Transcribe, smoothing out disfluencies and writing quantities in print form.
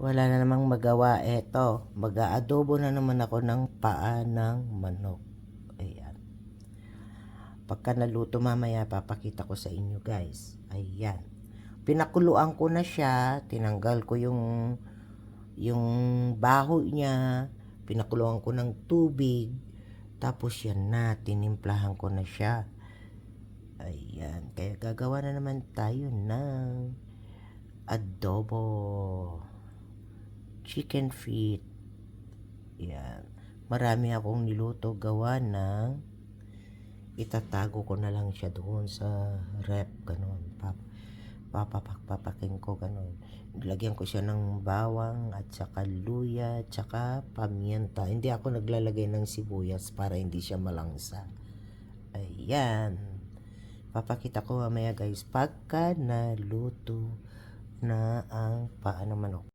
Wala na namang magawa. Eto, mag-aadobo na naman ako ng paa ng manok. Ayan. Pagka naluto mamaya, papakita ko sa inyo guys. Ayan. Pinakuluan ko na siya. Tinanggal ko yung baho niya. Pinakuluan ko ng tubig. Tapos yan na, tinimplahan ko na siya. Ayan. Kaya gagawa na naman tayo ng adobo. Chicken feet. Yan. Marami akong niluto gawa ng itatago ko na lang siya doon sa rep. Ganun. Papapakin ko ganun. Lagyan ko siya ng bawang at saka luya at saka pamienta. Hindi ako naglalagay ng sibuyas para hindi siya malangsa. Ayan. Papakita ko mamaya guys pagka naluto na ang paa ng manok.